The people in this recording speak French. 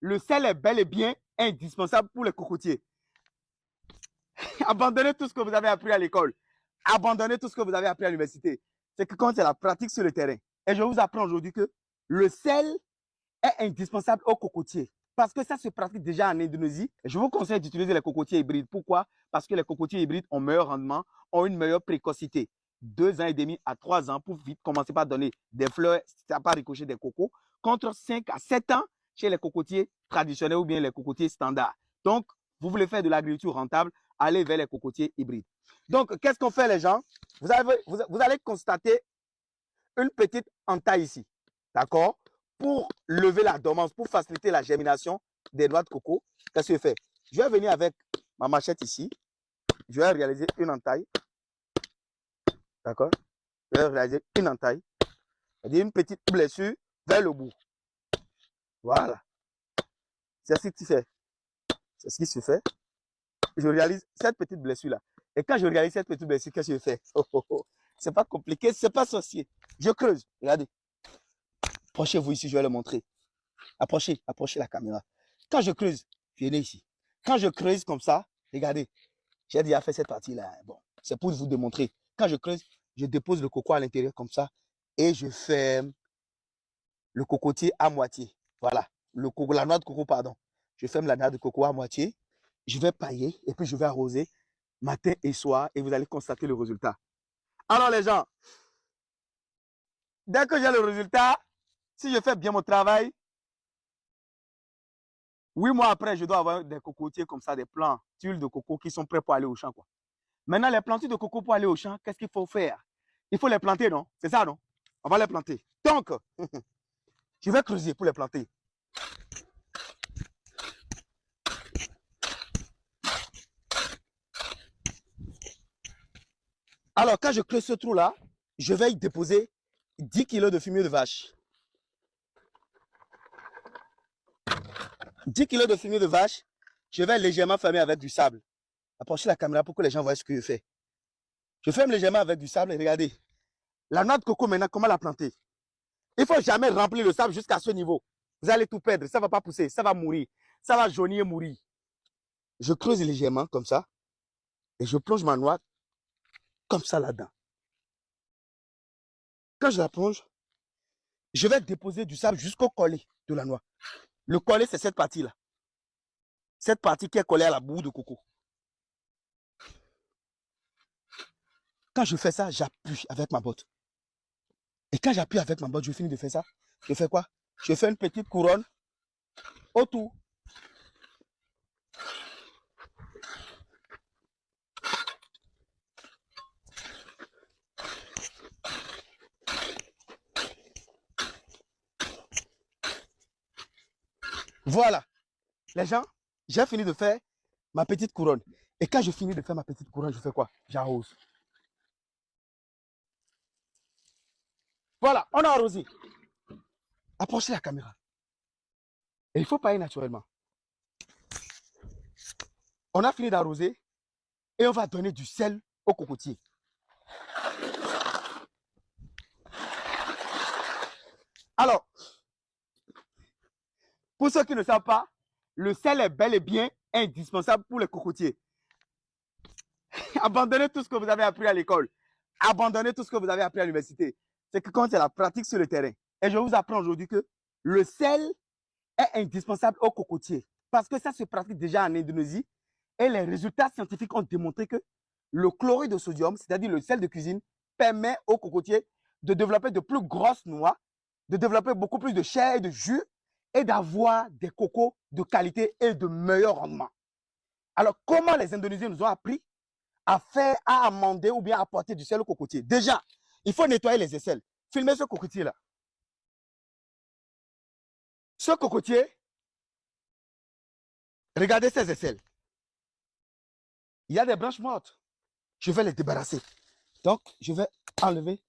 le sel est bel et bien indispensable pour les cocotiers. Abandonnez tout ce que vous avez appris à l'école. Abandonnez tout ce que vous avez appris à l'université. C'est que quand c'est la pratique sur le terrain. Et je vous apprends aujourd'hui que le sel est indispensable aux cocotiers. Parce que ça se pratique déjà en Indonésie. Je vous conseille d'utiliser les cocotiers hybrides. Pourquoi? Parce que les cocotiers hybrides ont meilleur rendement, ont une meilleure précocité. 2 ans et demi à 3 ans pour vite commencer par donner des fleurs, ça pas ricocher des cocos, contre 5 à 7 ans chez les cocotiers traditionnels ou bien les cocotiers standards. Donc, vous voulez faire de l'agriculture rentable, allez vers les cocotiers hybrides. Donc, qu'est-ce qu'on fait les gens? Vous allez constater une petite entaille ici. D'accord? Pour lever la dormance, pour faciliter la germination des noix de coco, qu'est-ce que je fais? Je vais venir avec ma machette ici. Je vais réaliser une entaille. D'accord? Je vais réaliser une entaille. C'est-à-dire une petite blessure vers le bout. Voilà. C'est ce qui se fait. C'est ce qui se fait. Je réalise cette petite blessure-là. Et quand je réalise cette petite blessure, qu'est-ce que je fais? C'est pas compliqué, c'est pas sorcier. Je creuse. Regardez. Approchez-vous ici, je vais le montrer. Approchez la caméra. Quand je creuse, je viens ici. Quand je creuse comme ça, regardez, j'ai déjà fait cette partie-là. Bon, c'est pour vous démontrer. Quand je creuse, je dépose le coco à l'intérieur comme ça et je ferme le cocotier à moitié. Voilà, la noix de coco, pardon. Je ferme la noix de coco à moitié. Je vais pailler et puis je vais arroser matin et soir et vous allez constater le résultat. Alors les gens, dès que j'ai le résultat, si je fais bien mon travail, 8 mois après, je dois avoir des cocotiers comme ça, des plantules de coco qui sont prêts pour aller au champ, quoi. Maintenant, les plantules de coco pour aller au champ, qu'est-ce qu'il faut faire? Il faut les planter, non? C'est ça, non? On va les planter. Donc, je vais creuser pour les planter. Alors, quand je creuse ce trou-là, je vais y déposer 10 kg de fumier de vache. 10 kg de fumier de vache, je vais légèrement fermer avec du sable. Approchez la caméra pour que les gens voient ce que je fais. Je ferme légèrement avec du sable et regardez. La noix de coco, maintenant, comment la planter? Il ne faut jamais remplir le sable jusqu'à ce niveau. Vous allez tout perdre, ça ne va pas pousser, ça va mourir. Ça va jaunir et mourir. Je creuse légèrement comme ça et je plonge ma noix comme ça là-dedans. Quand je la plonge, je vais déposer du sable jusqu'au collet de la noix. Le collet, c'est cette partie-là. Cette partie qui est collée à la boue de coco. Quand je fais ça, j'appuie avec ma botte. Et quand j'appuie avec ma botte, je finis de faire ça. Je fais quoi? Je fais une petite couronne autour. Voilà. Les gens, j'ai fini de faire ma petite couronne. Et quand je finis de faire ma petite couronne, je fais quoi? J'arrose. Voilà, on a arrosé. Approchez la caméra. Et il faut pailler naturellement. On a fini d'arroser et on va donner du sel au cocotier. Alors, pour ceux qui ne savent pas, le sel est bel et bien indispensable pour les cocotiers. Abandonnez tout ce que vous avez appris à l'école. Abandonnez tout ce que vous avez appris à l'université. C'est que quand c'est la pratique sur le terrain. Et je vous apprends aujourd'hui que le sel est indispensable aux cocotiers. Parce que ça se pratique déjà en Indonésie. Et les résultats scientifiques ont démontré que le chlorure de sodium, c'est-à-dire le sel de cuisine, permet aux cocotiers de développer de plus grosses noix, de développer beaucoup plus de chair et de jus et d'avoir des cocos de qualité et de meilleur rendement. Alors, comment les Indonésiens nous ont appris à amender ou bien apporter du sel au cocotier? Déjà, il faut nettoyer les aisselles. Filmez ce cocotier-là. Ce cocotier, regardez ses aisselles. Il y a des branches mortes. Je vais les débarrasser. Donc, je vais enlever